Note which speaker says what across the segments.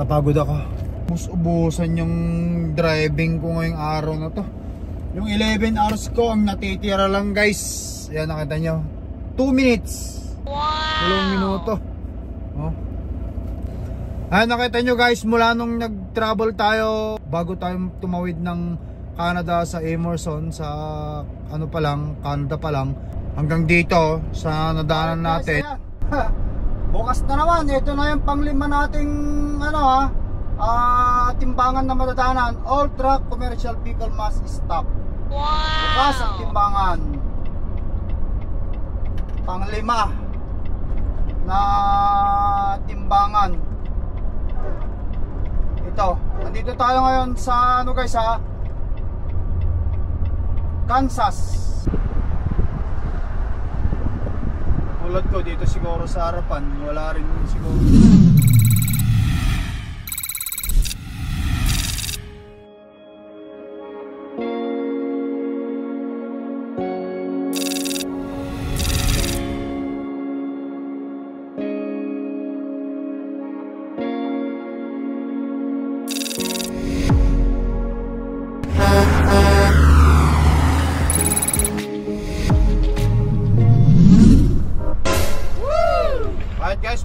Speaker 1: Napagod ako. Ubusan yung driving ko ngayong araw na to. Yung 11 hours ko ang natitira lang guys. Ayan, nakita nyo 2 minutes. Wow! 2 minuto. Oh. Ayan, nakita nyo guys, mula nung nag-travel tayo bago tayo tumawid ng Canada sa Emerson, sa ano pa lang, Canada pa lang, hanggang dito sa nadaanan natin. Bukas na naman, ito na yung panglima nating ano timbangan na madadaanan. All truck commercial vehicle must stop. Wow! Bukas ang timbangan. Panglima na timbangan. Ito, nandito tayo ngayon sa ano guys Kansas. Tulad ko dito siguro sa harapan, wala rin siguro.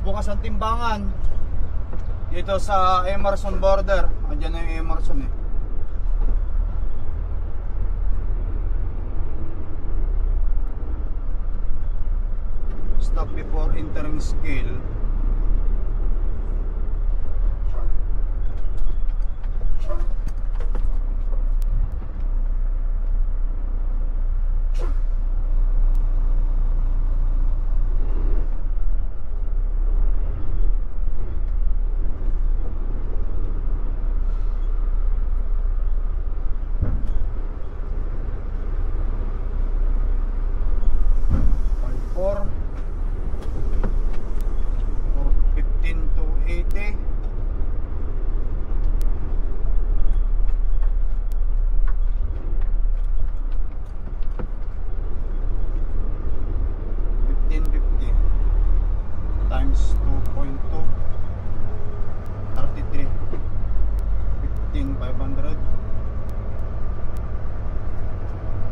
Speaker 1: Bukas ang timbangan dito sa Emerson border. Andiyan na yung Emerson Stop before entering scale.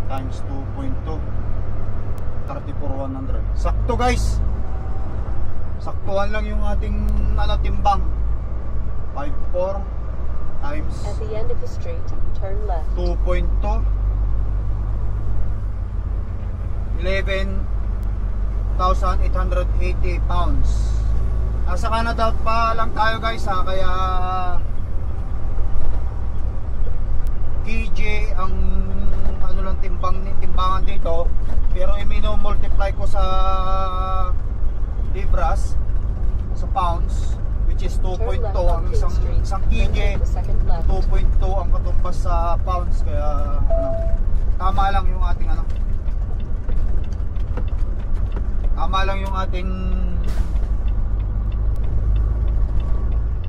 Speaker 1: Times 2.2 34,100. Sakto guys, saktuhan lang yung ating timbang. 5.4 times
Speaker 2: at the end of the street, turn left.
Speaker 1: 2.2 11,880 pounds. Nasa Canada pa lang tayo guys kaya KJ ang ano lang timbangan dito, pero i-multiply ko sa libras, sa pounds, which is 2.2 ang isang KJ. 2.2 ang katumbas sa pounds, kaya tama lang yung ating tama lang yung ating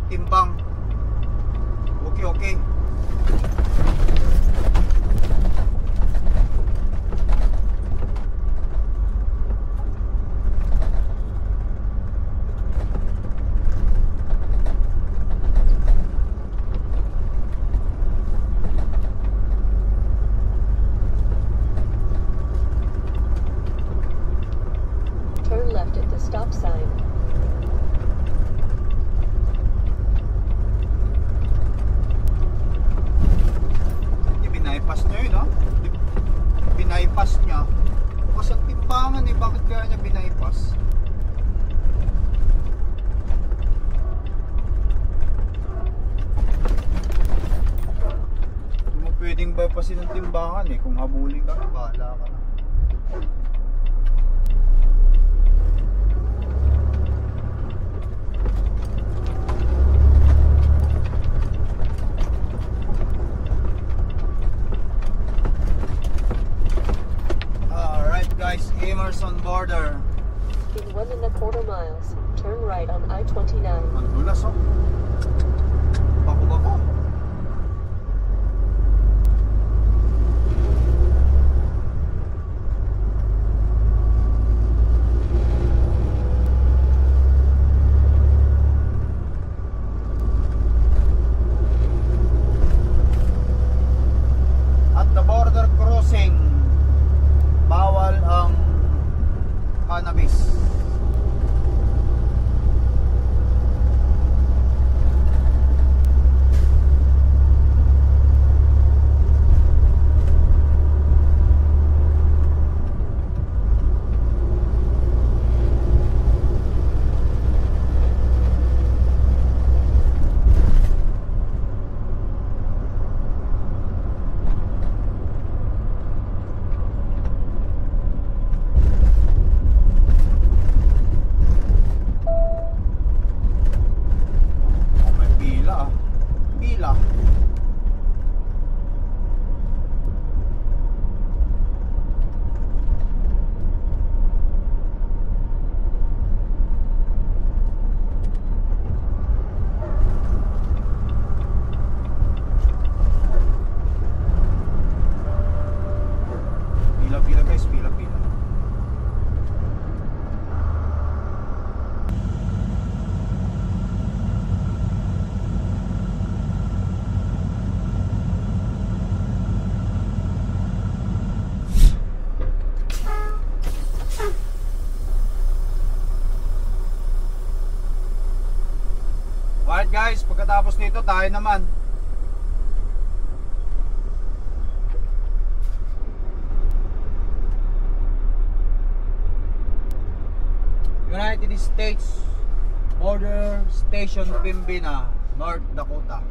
Speaker 1: timbang. Okay.
Speaker 2: Turn left at the stop sign.
Speaker 1: Binaypas niya yun binaypas niya. Bukas ang timbangan bakit kaya niya binaypas? Hindi mo pwedeng bypassin ang timbangan kung habulin ka, bahala ka na. Guys, Emerson border.
Speaker 2: In 1.25 miles, turn right on I-29.
Speaker 1: Ang dulas Bako. pila. Pila-pila guys, pila-pila. Alright guys, pagkatapos nito tayo naman. United States Border Station, Pembina, North Dakota.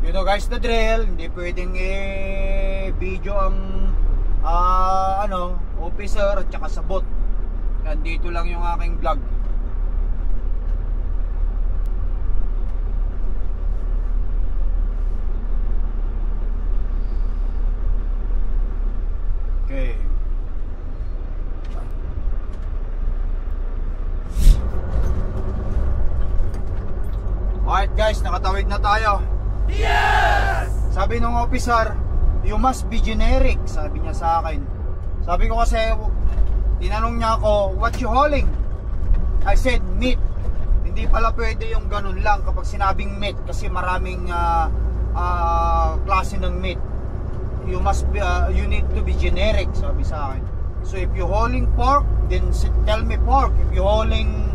Speaker 1: You know guys the drill, hindi pwedeng video ang officer at saka sabot. Nandito lang yung aking vlog. Okay. Alright guys, nakatawid na tayo. Yes! Sabi ng officer, you must be generic, sabi niya sa akin. Sabi ko kasi, tinanong niya ako, what you hauling? I said, meat. Hindi pala pwede yung ganun lang kapag sinabing meat, kasi maraming klase ng meat. You must be, you need to be generic, sabi sa akin. So if you hauling pork, then tell me pork. If you hauling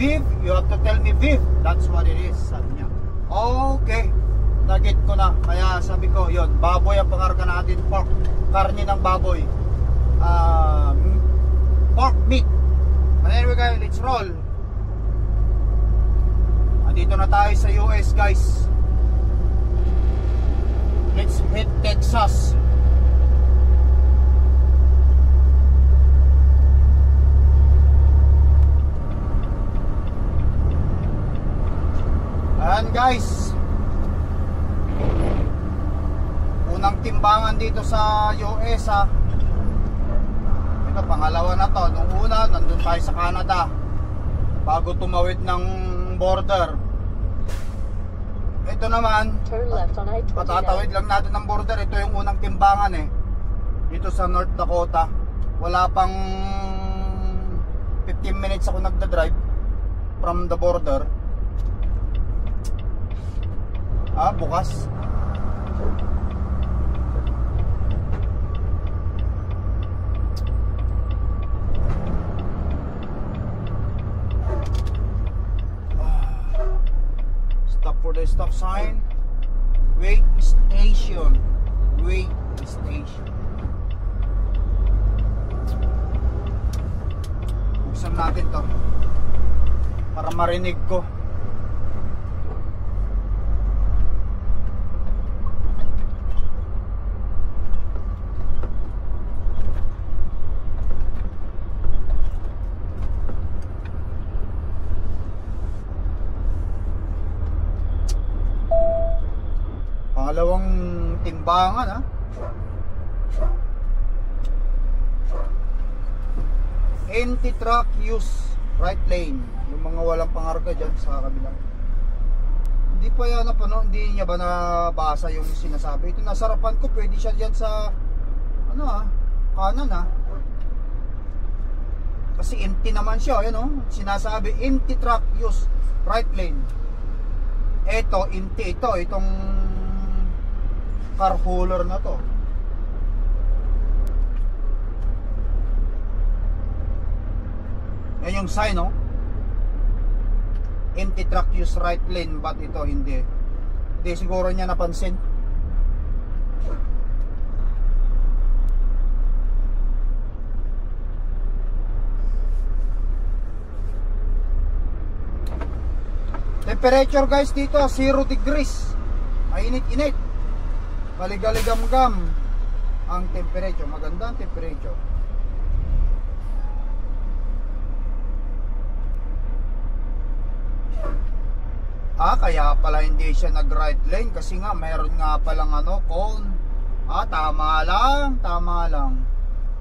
Speaker 1: beef, you have to tell me beef. That's what it is, sabi niya. Okay, nagit ko na. Kaya sabi ko, yon, baboy ang pangarga natin, pork, karne ng baboy, pork meat. And anyway guys, let's roll. Andito na tayo sa US guys. Let's hit Texas. Ayan guys, unang timbangan dito sa US ha. Ito pangalawa na to. Nung una nandun tayo sa Canada bago tumawid ng border. Ito naman, patatawid lang natin ng border. Ito yung unang timbangan dito sa North Dakota. Wala pang 15 minutes ako nagdadrive from the border. Bukas. Stop for the stop sign. Wait station. Wait station. Buksan natin to para marinig ko. Pangalawang timbangan Anti-truck use right lane. Yung mga walang pangarga dyan sa kabila. Hindi pa yan hindi niya ba nabasa yung sinasabi? Ito nasa harapan ko, pwede siya dyan sa kanan kasi empty naman siya, sinasabi anti-truck use right lane. Ito, empty itong car hauler na to. Yan yung sign, empty truck use right lane, but ito hindi. Hindi siguro niya napansin. Temperature guys dito 0 degrees. Mainit-init. Maligaligam-gam ang temperature. Maganda ang temperature. Kaya pala hindi siya nag-right lane kasi nga mayroon nga palang cone. Tama lang.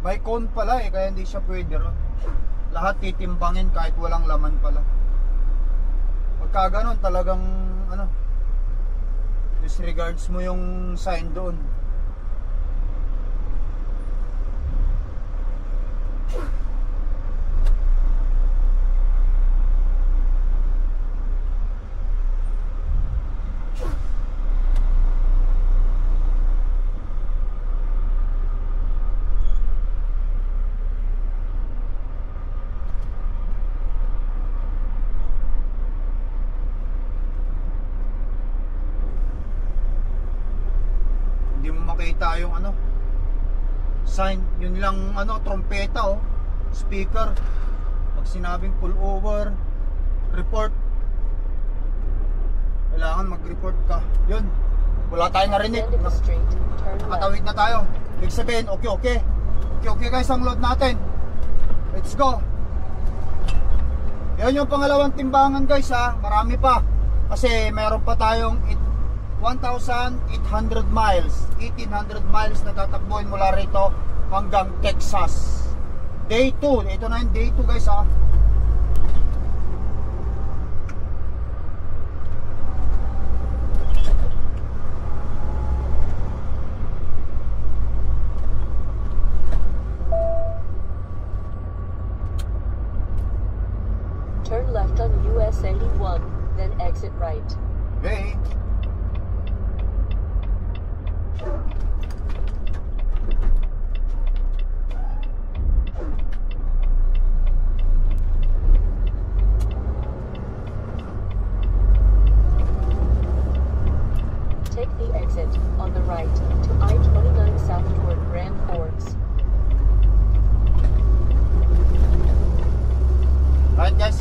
Speaker 1: May cone pala kaya hindi siya pwede ron. Lahat titimbangin kahit walang laman pala. Pagka ganon talagang disregards mo yung sign doon. Makita yung sign, yun lang trompeta speaker pag sinabing pull over, report, kailangan mag-report ka. Yun, wala tayong narinig, nakatawid na tayo. Ibig sabihin, okay guys ang load natin, let's go. Yan yung pangalawang timbangan guys marami pa kasi meron pa tayong 1,800 miles, 1,800 miles na tatakbuhin mula rito hanggang Texas. Day 2, ito na yung day 2 guys
Speaker 2: Turn left on US 81, then exit right.
Speaker 1: Okay.
Speaker 2: Take the exit on the right to I-29 south toward Grand Forks.
Speaker 1: Alright guys.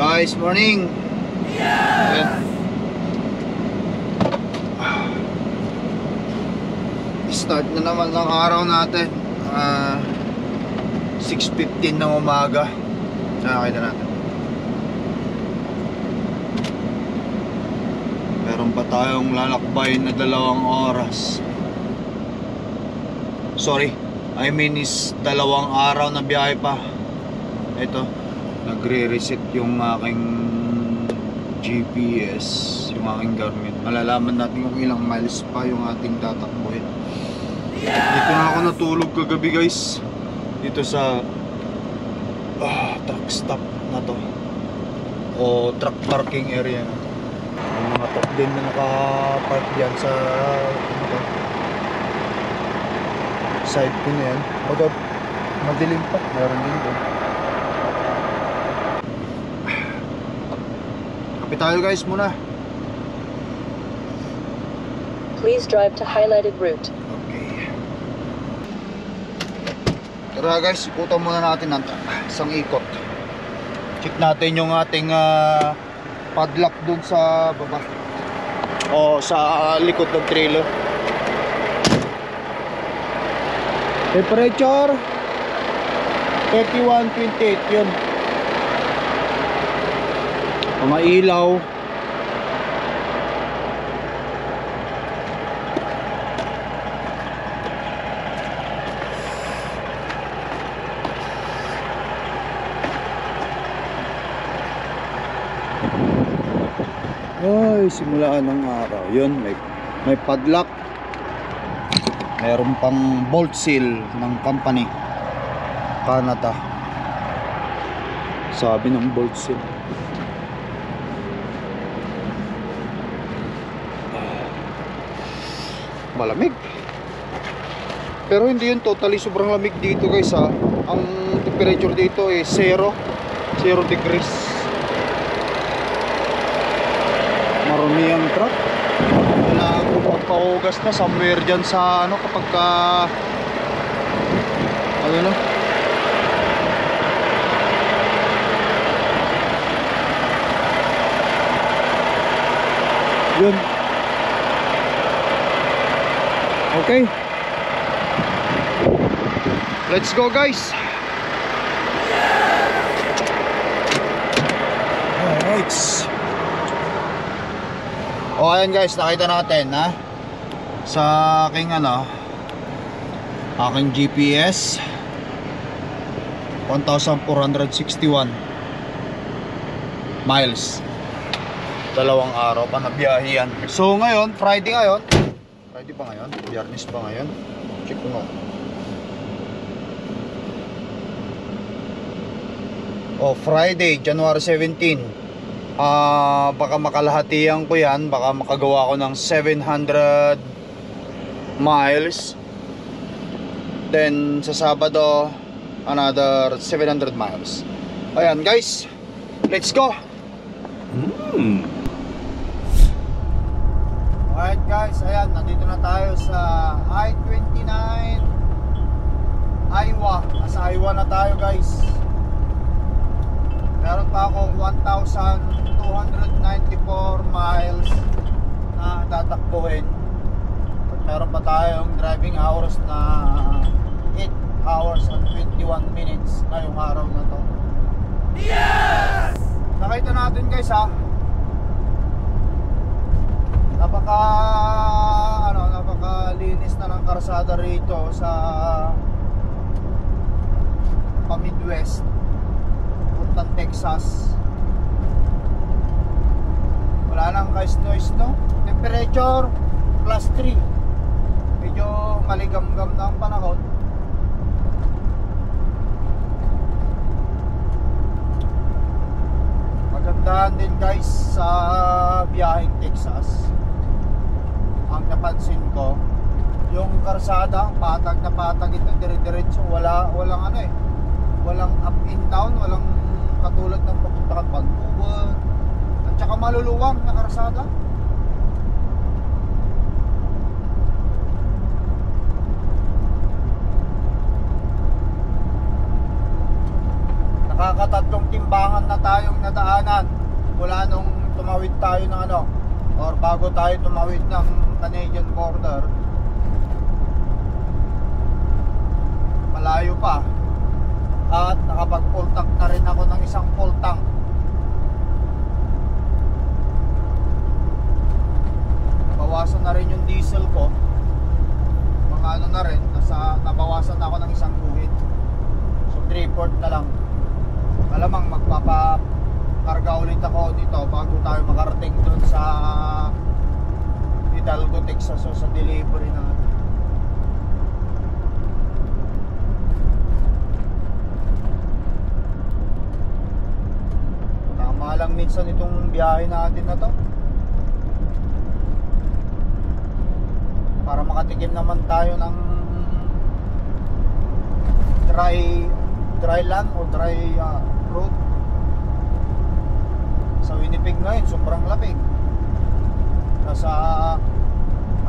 Speaker 1: Guys, morning. Yes. Start na naman ng araw natin. 6:15 ng umaga. Nakakita natin. Meron pa tayong lalakbay na 2 oras. Sorry, I mean is 2 araw na biyahe pa. Ito, nagre-reset yung aking GPS, yung aking Garmin. Malalaman natin kung ilang miles pa yung ating tatakbuhin. Dito na ako natulog kagabi guys, dito sa truck stop na to o truck parking area na to. Yung mga truck din na nakapark dyan sa side ko na yan. Baga madilim pa, meron din doon. Kapit tayo guys muna.
Speaker 2: Please drive to highlighted route.
Speaker 1: Okay. Tara guys, ikutan muna natin ng isang ikot. Check natin yung ating padlock dun sa baba o sa likod ng trailer. Temperature 31.28 yun. Mga ilaw Ay, simula ng araw. Yun, may padlock. Meron pang bolt seal ng company Canada. Sabi ng bolt seal. Malamig. Pero hindi yun totally sobrang lamig dito guys ha. Ang temperature dito ay 0 degrees. Marami ang truck. Kailangan ko magpahugas na somewhere dyan sa ano kapag ka ano na yun. Okay, let's go guys. Alright. O ayan guys, nakita natin ha sa aking aking GPS 1,461 miles. Dalawang araw pa na biyahe yan. So ngayon, Friday ngayon. Friday pa ngayon? Biyernes pa ngayon? Check ko nga. Oh, Friday, January 17. Baka makalahatian ko yan. Baka makagawa ko ng 700 miles. Then sa Sabado, another 700 miles. Ayan guys, let's go. Alright guys, ayan, nandito na tayo sa I-29 Iowa. Nasa Iowa na tayo guys. Meron pa akong 1,294 miles na tatakbuhin. At meron pa tayong driving hours na 8 hours and 21 minutes ngayong araw na to. Yes! Nakita natin guys ha, napakalinis na ng karsada rito sa pa-Midwest puntang Texas. Wala nang noise no. Temperature +3. Medyo maligam-gam na ang panahon. Magandahan din guys sa biyaheng Texas. Ang napansin ko, yung karsada patag na patag ito, dire-diretso, walang walang up and down, walang katulad ng papunta ka Vancouver. At saka maluluwang na karsada. Nakakatatlong timbangan na tayong nadaanan mula nung tumawid tayo ng or bago tayo tumawid ng Canadian border. Malayo pa. At nakapag-full tank na rin ako ng isang full tank. Bawasan na rin yung diesel ko. Mga na rin, nabawasan na ako ng isang guhit. So 3/4 na lang. Malamang magpapakarga ulit ako dito bago tayo makarating doon sa Hidalgo, Texas, so sa delivery na. Tama lang minsan itong biyahe natin na to para makatikim naman tayo ng dry land o dry road. Sa Winnipeg ngayon sobrang lamig, nasa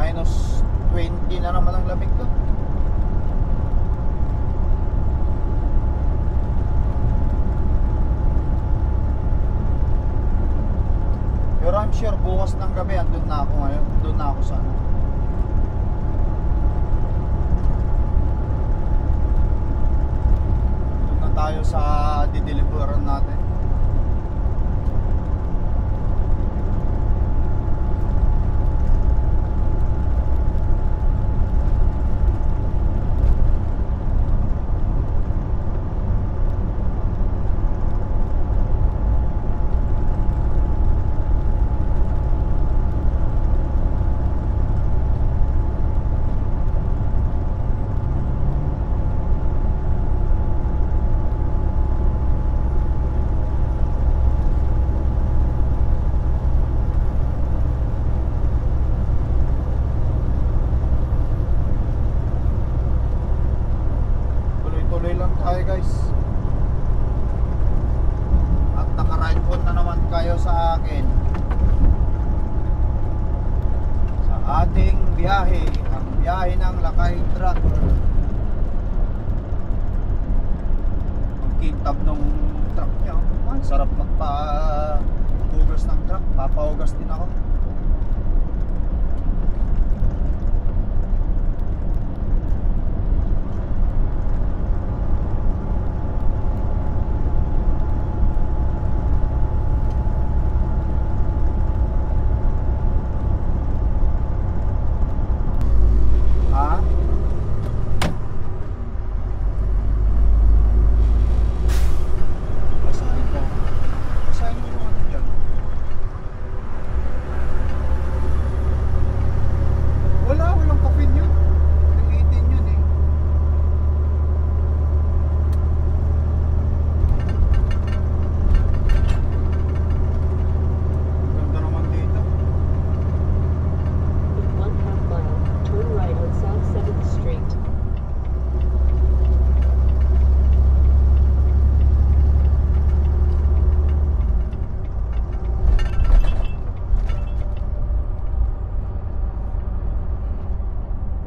Speaker 1: -20 na naman ang lamig doon. Pero I'm sure bukas ng gabi andun na ako ngayon, doon na ako sa tayo sa dideliveran natin. Biyahe ng Lakay truck. Ang kintab ng truck niya. Ang sarap magpa-hugas ng truck. Papahugas din ako.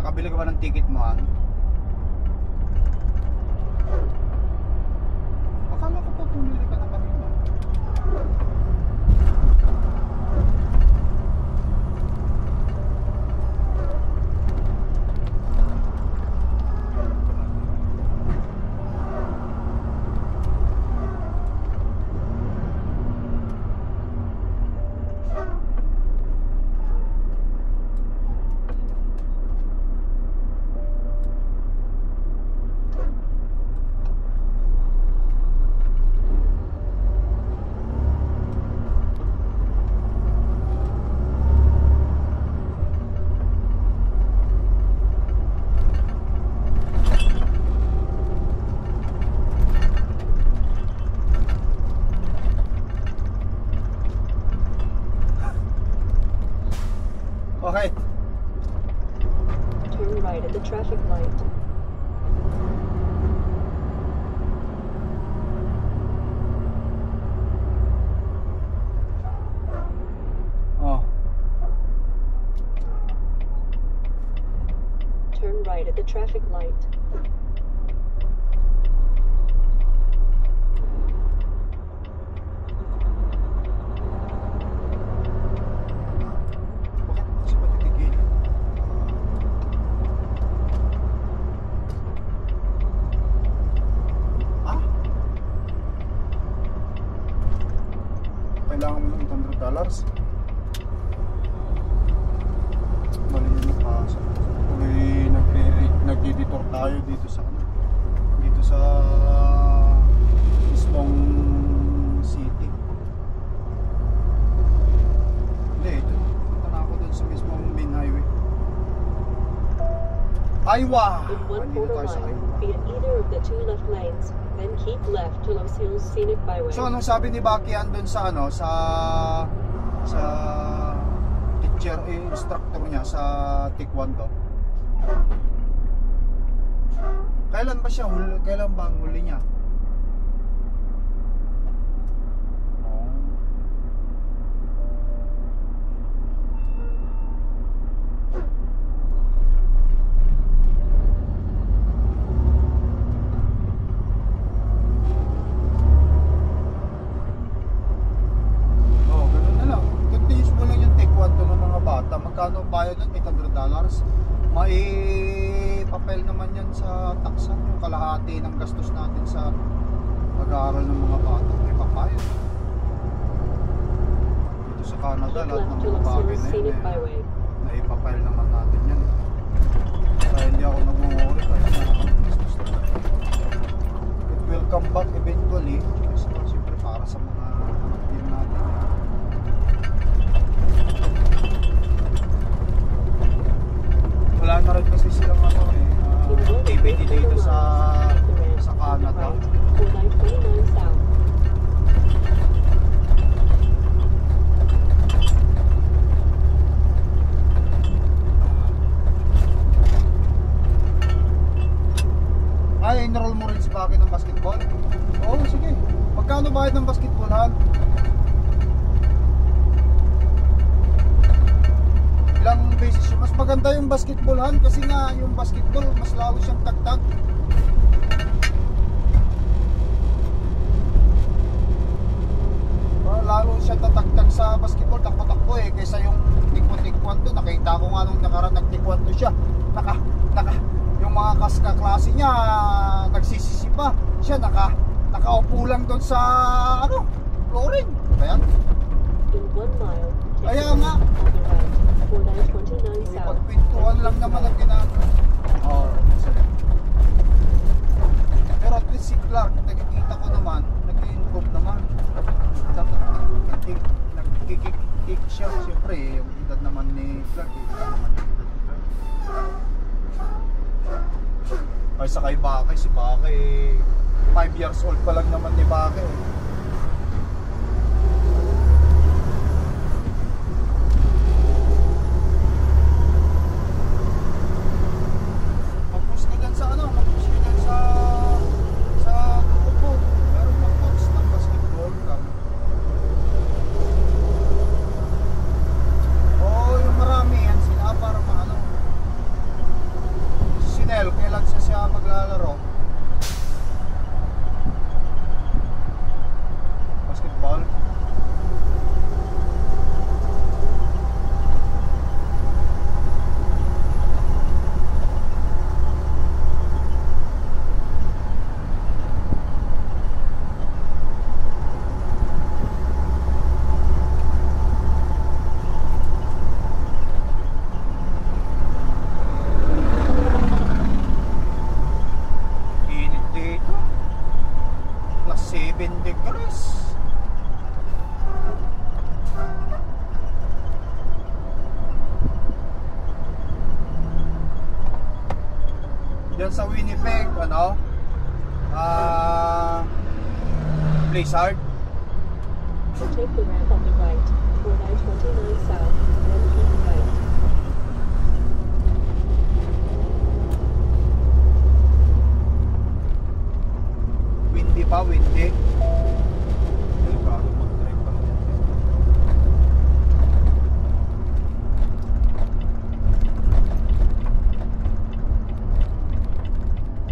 Speaker 1: Nakabili ka ba ng ticket mo, Han? Akala ko pa pumili ka na kanina. Okay.
Speaker 2: Turn right at the traffic light.
Speaker 1: Oh.
Speaker 2: Turn right at the traffic light. Kailangan mo ng $800.
Speaker 1: Mali yung nakasa. Tuloy nagdi-detour tayo dito sa mismong city. Hindi, punta na ako dun sa mismong main highway. Aywa!
Speaker 2: In 1/4
Speaker 1: Dito tayo sa
Speaker 2: mile,
Speaker 1: Aywa.
Speaker 2: be in either of the 2 left lanes, then keep left to Los Hills Scenic Byway.
Speaker 1: So anong sabi ni Bakian dun sa sa teacher, instructor niya sa Taekwondo? Kailan ba ang huli niya? Magkano bayad nun? $800. May papel naman yan sa taksan, yung kalahati ng gastos natin sa pag-aaral ng mga bata. May papayad. Dito sa Canada,
Speaker 2: Keep
Speaker 1: lahat
Speaker 2: left
Speaker 1: ng
Speaker 2: to
Speaker 1: mga
Speaker 2: Los
Speaker 1: bagay
Speaker 2: Hills
Speaker 1: na
Speaker 2: Scenic
Speaker 1: yun
Speaker 2: Byway.
Speaker 1: may papayad naman natin yan. Kaya hindi ako nag-worry kahit nakakagastos na. It will come back eventually. Kasi siyempre para sa mga anak din natin. Wala na rin kasi silang activity dito sa Canada.
Speaker 2: For 929 south.
Speaker 1: Ay, enroll mo rin si Baki ng basketball? Oo, sige. Magkano bayad ng basketball, Han? beses yun. Mas maganda yung basketballhan kasi nga yung basketball mas lalo siyang tagtag. Lalo siya tatagtag sa basketball, takbo-takbo eh, kaysa yung tikwan doon. Nakita ko nga nung nakaraan nagtikwan doon siya. Yung mga kaklase niya nagsisisi pa. Siya nakaupo lang doon sa flooring. Kaya
Speaker 2: In 1 mile,
Speaker 1: Kaya nga.
Speaker 2: on the right for 929 south.
Speaker 1: pagpintuan lang naman ang ginagawa. Oh, pero at least si Clark, nakikita ko naman, nag-improve naman. Nag-kick siya. Siyempre, yung edad naman ni Clark, kaysa kay Bakay, si Bakay 5 years old pa lang naman ni Bakay. Mag-post ka dyan sa mag-post ka dyan sa grupo. Meron mag-post ng basketball ka. Oo, yung marami yan sila para si Sinel, kailan siya maglalaro? Basketball? Init dito. Plus 7 degrees. Diyan sa Winnipeg, blizzard.
Speaker 2: Take the ramp on the right for 929 south, then keep right.
Speaker 1: Windy pa, windy. Ay, bago mag-drive pa rin yan.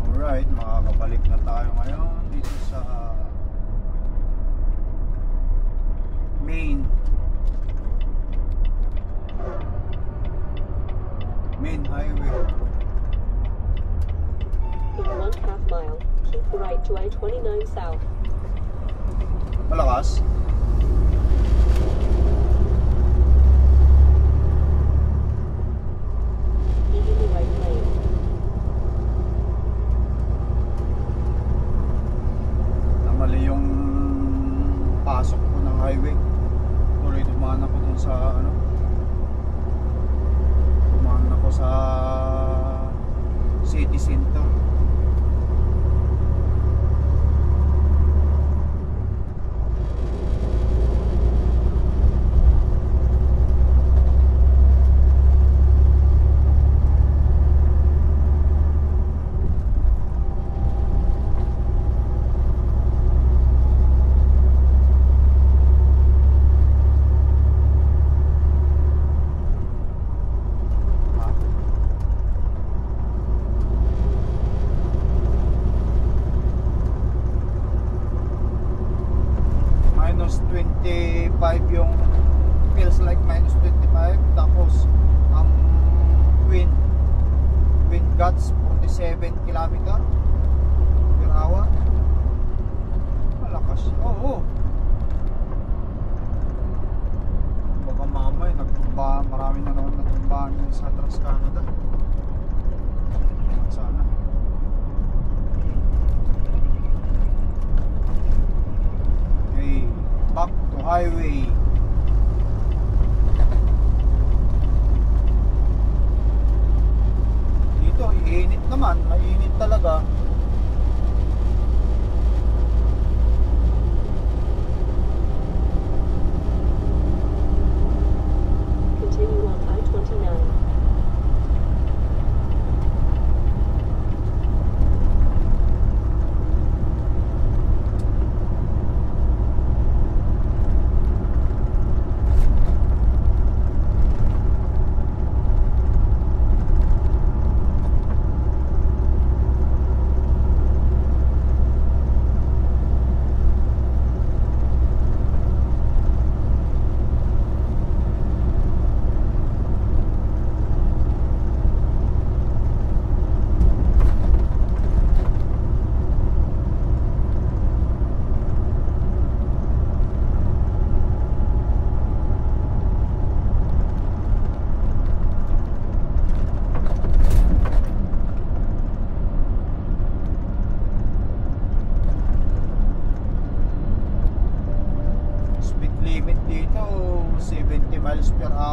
Speaker 1: Alright, makakabalik na tayo ngayon dito sa main highway.
Speaker 2: In 1/2 mile, keep right to I-29 south.
Speaker 1: Malakas.
Speaker 2: Keep in the right lane.
Speaker 1: Namali yung pasok ko ng highway. Tuloy dumaan ako dun sa dumaan ako sa city center. Minus 25 yung feels like minus 25, tapos ang wind gusts 47 km per hour. Malakas. Oo. Baka mamay nagtumba, marami na naman natumbahan sa Trans Canada. Sana. Okay, back to highway. Dito, iinit naman, mainit talaga.
Speaker 2: Continue on I-29.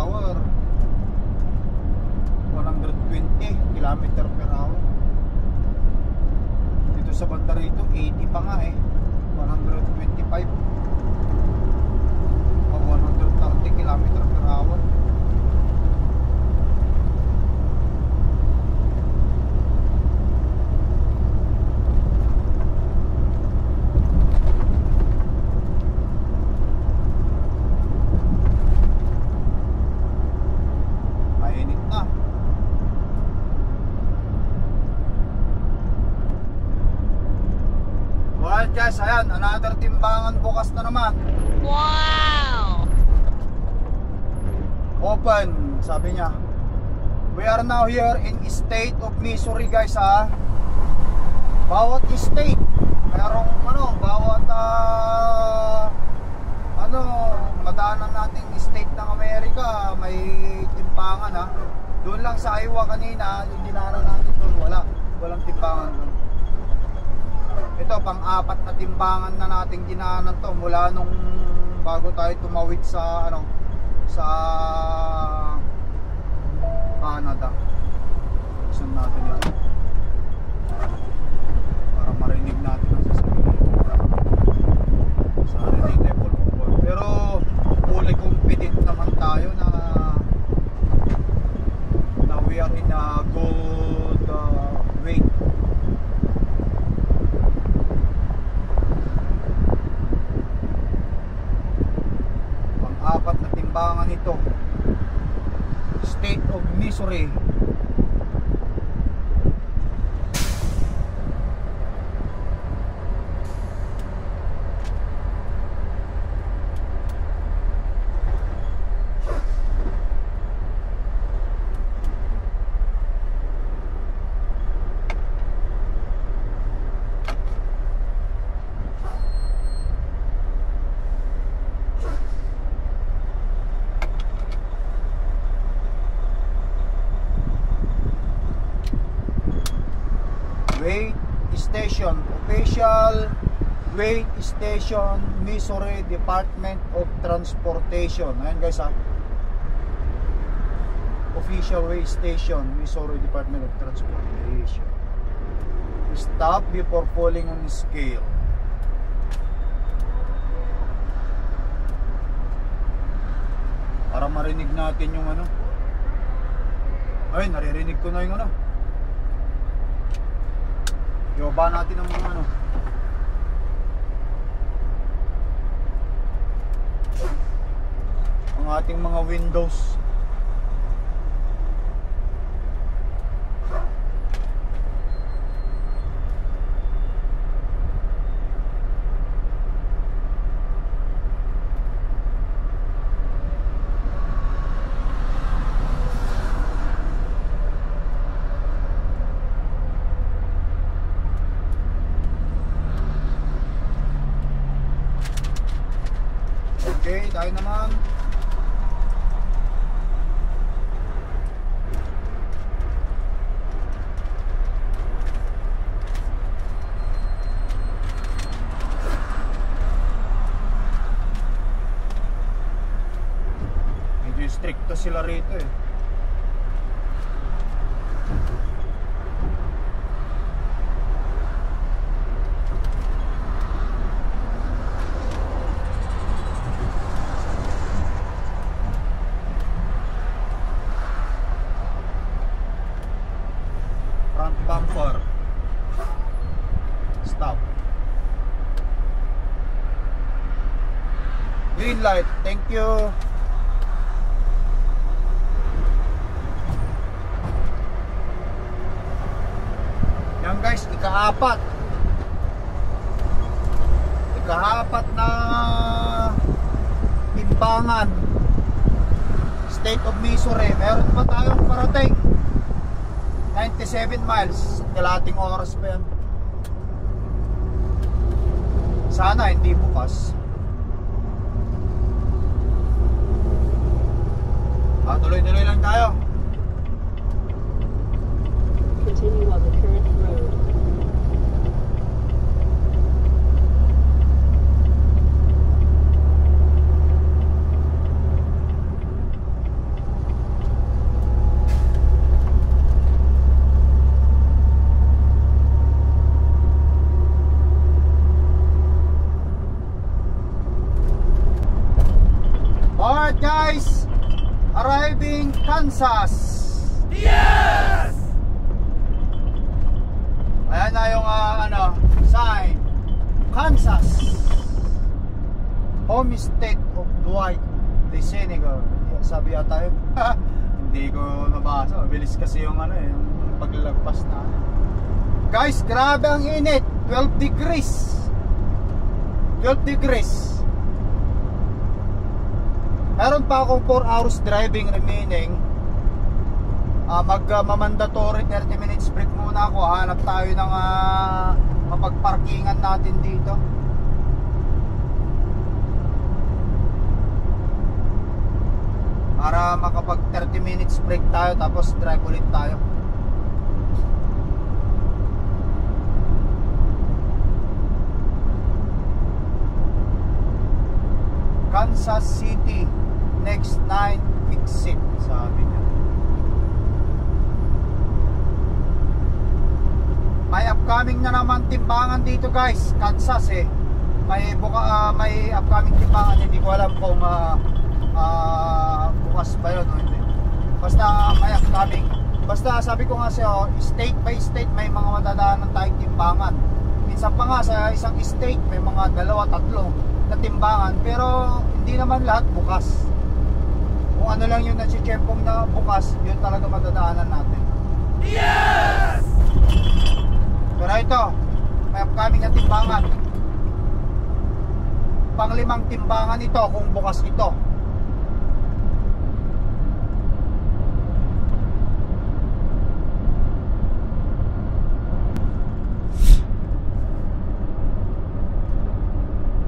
Speaker 1: hour. 120 kilometer per hour. Dito sa banda rito 80 pa nga eh. 125 o 130 kilometer per hour. Guys, ayan, another timbangan bukas na naman.
Speaker 2: Wow!
Speaker 1: Open, sabi niya. We are now here in state of Missouri, guys, ha. Bawat state, merong bawat madaanan nating state ng Amerika may timbangan, ha. Doon lang sa Iowa kanina, yung dinaanan natin doon, walang timbangan doon. Ito, pang-apat na timbangan na nating dinaanan to mula nung bago tayo tumawid sa sa Canada. Saan natin yan? Para marinig natin ang sasabihin. Sa rinig level of. Pero fully confident naman tayo na we are in a good way. Apat na timbangan ito, State of Missouri. Weight Station, official weight station, Missouri Department of Transportation. Ayan guys, ha. Official weight station, Missouri Department of Transportation. Stop before falling on scale. Para marinig natin yung ay, naririnig ko na yung Iba natin ang mga ang ating mga windows. Okay, tayo naman. Medyo stricto sila rito eh. Bumper. Stop. Green light. Thank you. Yan guys, ika-apat na timbangan, State of Missouri. Meron pa tayong parating 97 miles, kalating oras pa yan. Sana hindi bukas. Tuloy-tuloy lang tayo.
Speaker 2: Continue on the current road.
Speaker 1: Kansas. Yes! Ayan na yung sign. Kansas, home state of Dwight de Senegal. Sabi yata yun. Hindi ko nabasa. Bilis kasi yung yung paglalagpas na. Guys, grabe ang init. 12 degrees. 12 degrees. Meron pa akong 4 hours driving remaining. Mag-mandatory 30 minutes break muna ako. Hanap tayo ng mapagparkingan natin dito. Para makapag 30 minutes break tayo, tapos drive ulit tayo. Kansas City next 9 exit, sabi niya. May upcoming na naman timbangan dito guys, Kansas may upcoming timbangan. Hindi ko alam kung bukas ba yun o hindi. Basta may upcoming. Basta sabi ko nga sa'yo, state by state may mga madadaanan tayong timbangan. Minsan pa nga sa isang state may mga 2-3 na timbangan, pero hindi naman lahat bukas. Kung ano lang yung nachichempong na bukas, yun talaga madadaanan natin. Yes! Pero ito, may upcoming na timbangan. Pang-5 timbangan ito kung bukas ito.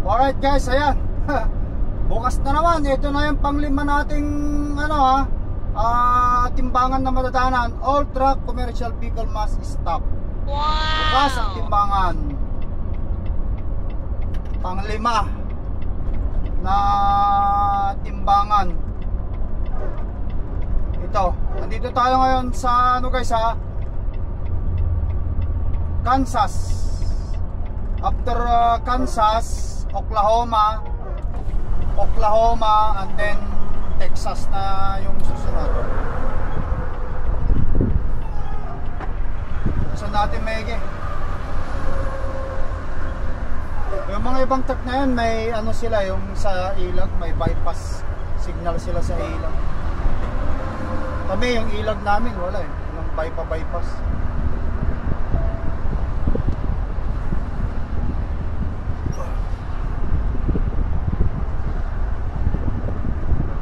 Speaker 1: Alright guys, ayan. Bukas na naman. Ito na yung pang-5 nating timbangan na madadaanan. All truck commercial vehicle must stop. Wow! Bukas ang timbangan. Pang-5 na timbangan. Ito. Nandito tayo ngayon sa guys Kansas. After Kansas, Oklahoma, and then Texas na yung susunod. Saan natin maigi? Yung mga ibang truck na yun, may sila, yung sa ilag, may bypass signal sila sa ilag. Kami, yung ilag namin, wala yung bypass.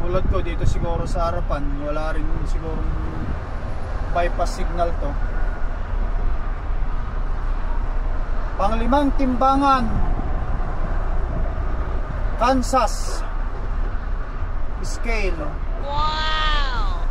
Speaker 1: Tulad ko dito siguro sa harapan, wala rin siguro bypass signal to. Pang-5 timbangan, Kansas scale. Wow!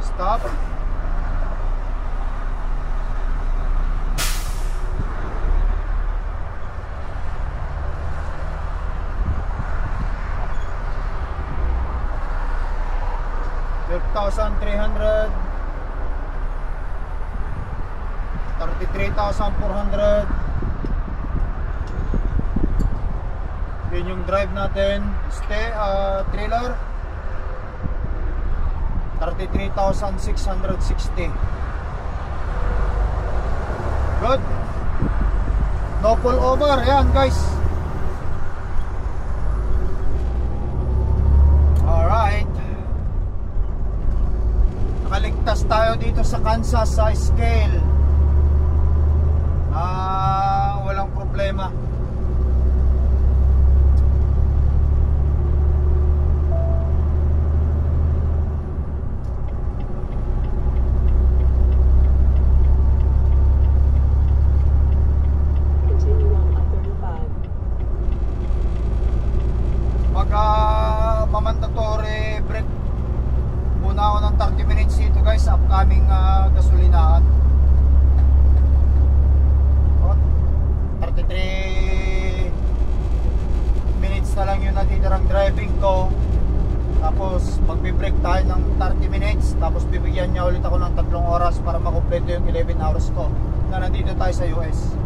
Speaker 1: Stop. $12,300, $33,400. Yun yung drive natin. Trailer $33,660. Good. No pull over. Ayan guys. Alright. Nakaligtas tayo dito sa Kansas sa scale. Walang problema. Mandatory break muna ako ng 30 minutes dito guys sa upcoming gasolinahan. 33 minutes na na lang yung natitirang driving ko. Tapos magbe-break tayo ng 30 minutes. Tapos bibigyan niya ulit ako ng 3 oras para makumpleto yung 11 hours ko na nandito tayo sa US.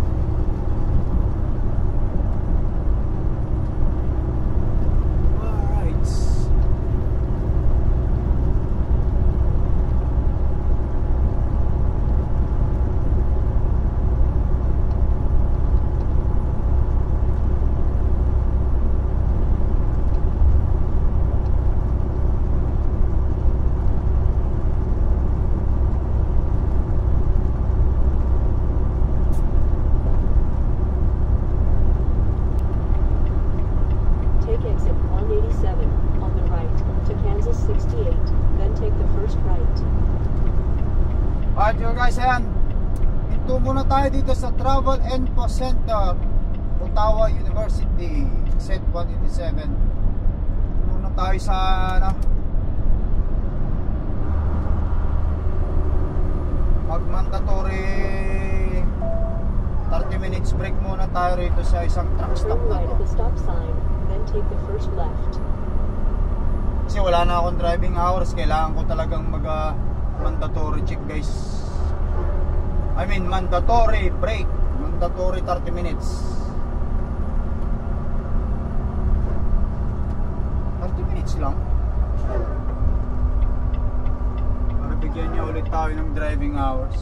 Speaker 1: Alright yun guys, ayan. Ito muna tayo dito sa Travel Info Center, Ottawa University, set 187. Muna tayo sa mag-mandatory 30 minutes break muna tayo rito sa isang truck stop na to. Kasi wala na akong driving hours, kailangan ko talagang mandatory check guys. I mean mandatory break, mandatory 30 minutes. 30 minutes lang para bigyan niya ulit tayo ng driving hours.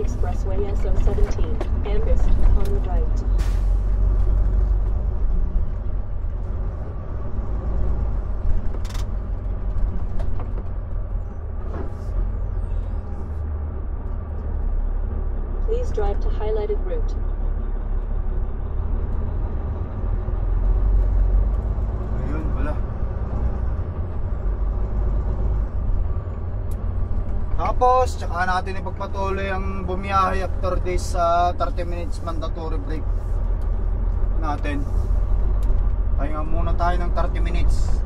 Speaker 2: Expressway SO17, Amherst, on the right. Please drive to highlighted route.
Speaker 1: Ayun pala. Tapos, tsaka natin ipagpatuloy ang bumiyahe after this 30 minutes mandatory break natin. Pahinga muna tayo ng 30 minutes.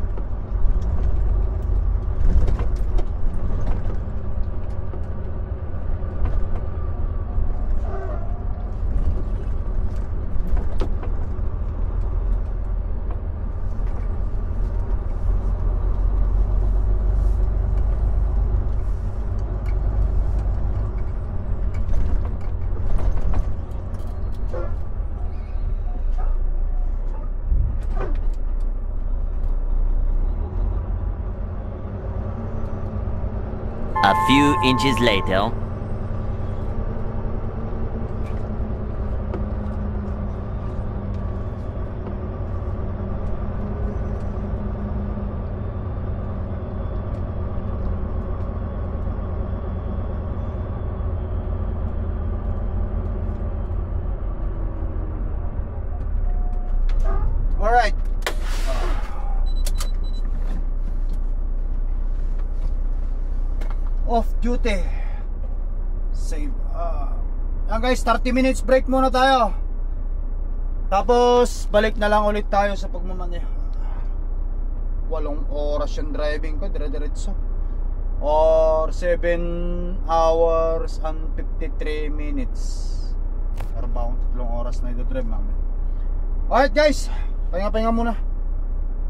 Speaker 3: A few inches later.
Speaker 1: All right. Off duty. Save. Yan guys, 30 minutes break muna tayo. Tapos balik na lang ulit tayo sa pagmamaneho. 8 oras yung driving ko, dire-diretso. Or 7 hours and 53 minutes. Para ba akong 3 oras na ito-drive mamaya. Alright guys, pahinga-pahinga muna.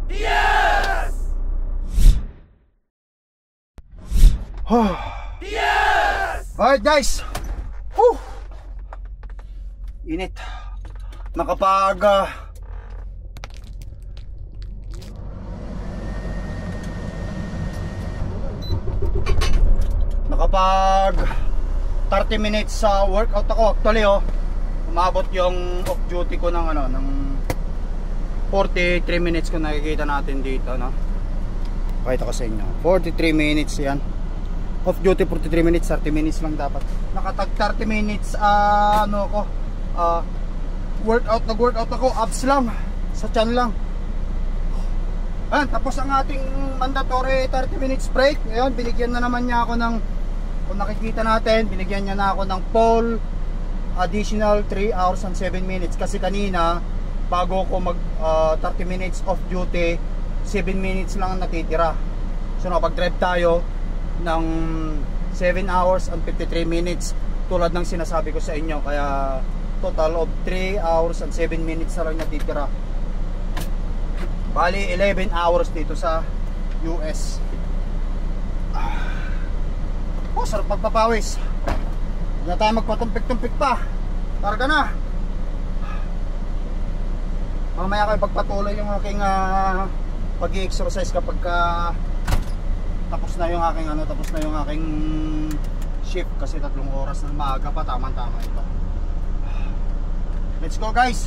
Speaker 4: Yes! Yes!
Speaker 1: Alright guys. Whew. Init. Nakapag 30 minutes sa workout ako actually umabot yung off duty ko ng ng 43 minutes kung nakikita natin dito Pakita ko sa inyo. 43 minutes yan. Off duty 43 minutes, 30 minutes lang dapat. Nakatag 30 minutes nag-workout ako, abs lang, sa tiyan lang. Tapos ang ating mandatory 30 minutes break. Ngayon, binigyan na naman niya ako ng, kung nakikita natin, binigyan niya na ako ng full additional 3 hours and 7 minutes. Kasi kanina, bago ko mag 30 minutes off duty, 7 minutes lang natitira. So nakapag-drive tayo ng 7 hours and 53 minutes tulad ng sinasabi ko sa inyo. Kaya total of 3 hours and 7 minutes na lang natitira. Bali 11 hours dito sa US. Sarap pagpapawis. Hindi na tayo magpatumpik-tumpik pa. Targa na. Mamaya kayo pagpatuloy yung aking pag-i-exercise kapag tapos na yung aking shift, kasi 3 oras na maaga pa, tama-tama ito. Let's go guys.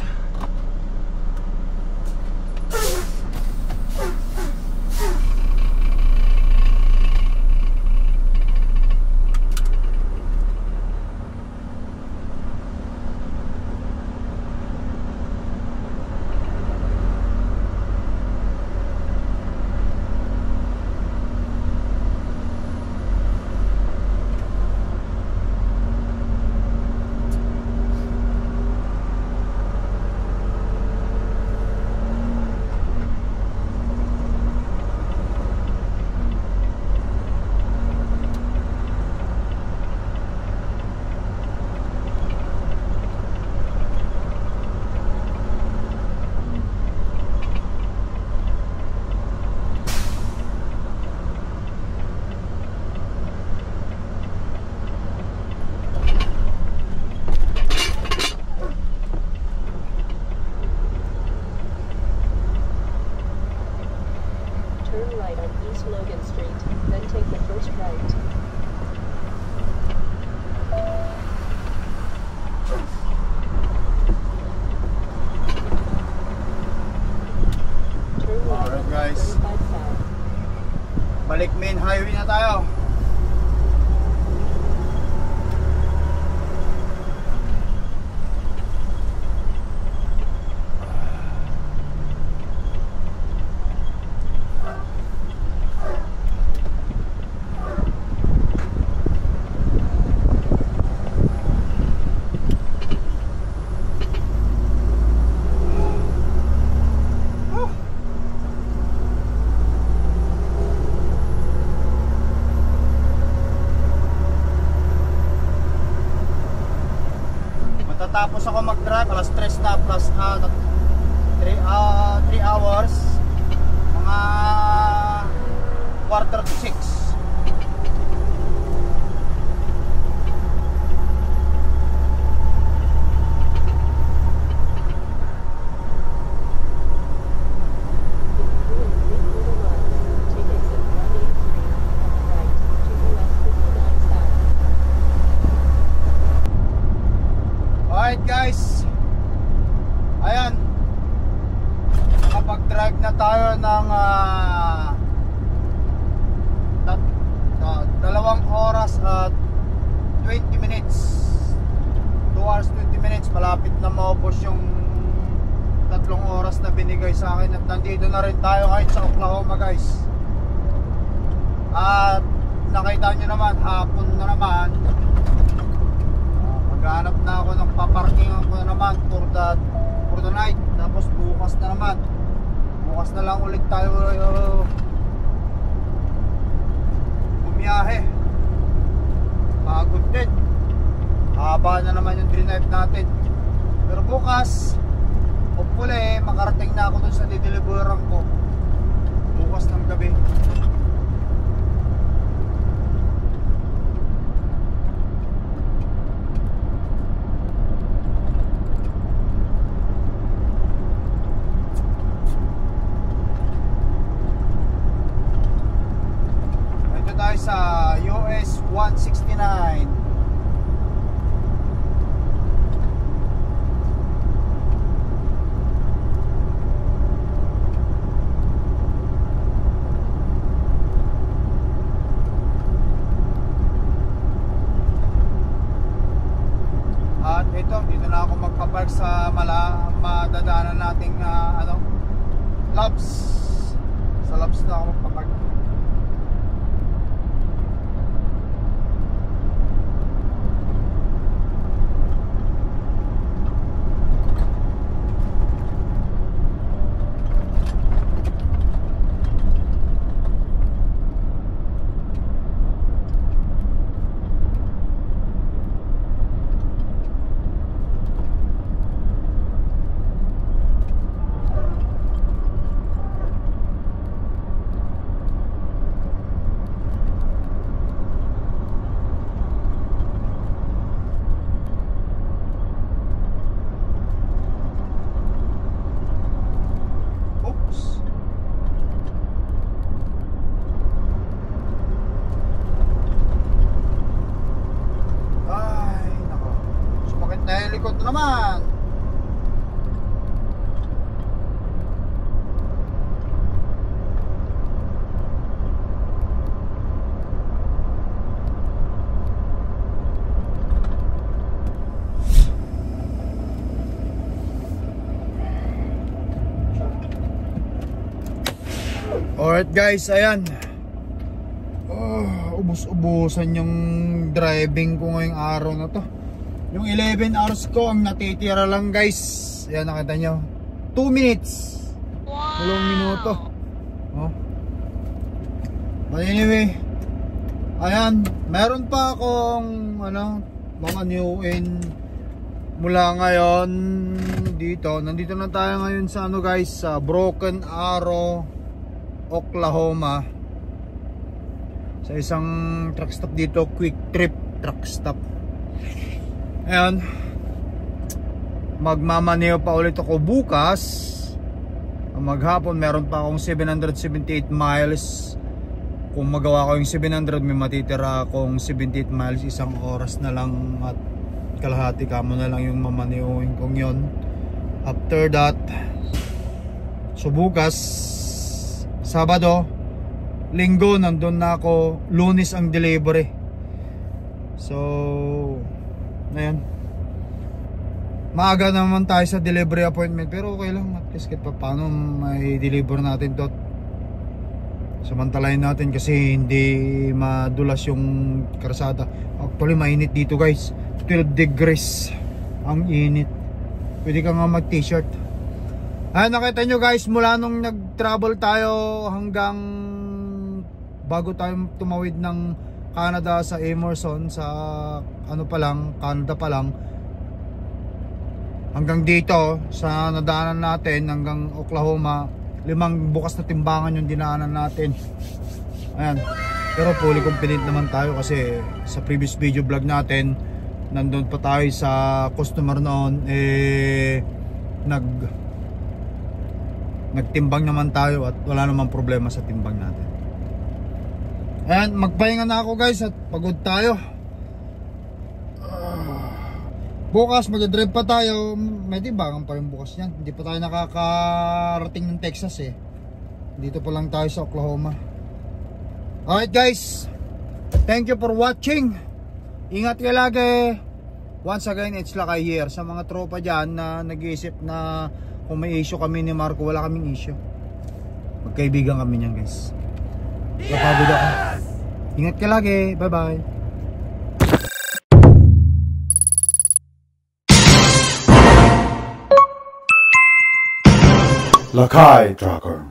Speaker 2: Logan Street, then take the first right. Turn right.
Speaker 1: Alright guys,
Speaker 2: 35 south.
Speaker 1: balik main highway na tayo. Tapos ako mag-drive, alas 3 na plus 3 hours, mga quarter to 6. Alright guys, ayan, nakapag-drive na tayo ng 2 oras at 20 minutes, 2 hours 20 minutes. Malapit na maubos yung 3 oras na binigay sa akin. At nandito na rin tayo ngayon sa Oklahoma guys. At nakita nyo naman, hapon na naman. Maghanap na ako ng paparkingan ko na naman for the night. Tapos bukas na naman. Bukas na lang ulit tayo bumiyahe. Pagod din. Haba na naman yung drive natin. Pero bukas, hopefully makarating na ako dun sa dideliveran ko bukas ng gabi. Sa US 169. dadaanan nating Labs. Sa Labs na ako magpapark. Likod naman. Alright guys, ayan. Ubus-ubusan yung driving ko ngayong araw na to. Yung 11 hours ko ang natitira lang guys. Ayan, nakita nyo 2 minutes. 2 minuto. Oh. But anyway, ayan, meron pa akong mamanewin mula ngayon dito. Nandito na tayo ngayon sa guys, sa Broken Arrow, Oklahoma. Sa isang truck stop dito, Quick Trip truck stop. Ayan, magmamaneo pa ulit ako bukas. Maghapon meron pa akong 778 miles. Kung magawa ko yung 700, may matitira akong 78 miles. Isang oras na lang at kalahati kamo na lang yung mamaneoin kong yon. After that, so bukas Sabado, Linggo nandun na ako. Lunes ang delivery. So ayan, maaga naman tayo sa delivery appointment, pero okay lang, at least kahit pa paano may deliver natin to. Samantalahin natin kasi hindi madulas yung karsada. Actually mainit dito guys, 12 degrees ang init. Pwede ka nga mag t-shirt. Ayan, nakita nyo guys, mula nung nag-travel tayo hanggang bago tayo tumawid ng Canada sa Emerson, sa Canada pa lang, hanggang dito sa nadaanan natin hanggang Oklahoma, 5 bukas na timbangan yung dinaanan natin. Ayan, pero fully complete naman tayo kasi sa previous video vlog natin, nandun pa tayo sa customer noon, nagtimbang naman tayo at wala namang problema sa timbang natin. Ayan, magpahinga na ako guys at pagod tayo. Bukas mag-drive pa tayo. May timbangan pa yung bukas yan. Hindi pa tayo nakakarating ng Texas eh. Dito pa lang tayo sa Oklahoma. Alright guys, thank you for watching. Ingat kayo lagi. Once again, it's Lakay here. Sa mga tropa dyan na nag-iisip na kung may issue kami ni Marco, wala kaming issue. Magkaibigan kami niyan guys. Napagod ako. Ingat ka lagi. Bye bye.
Speaker 5: Lakay Trucker.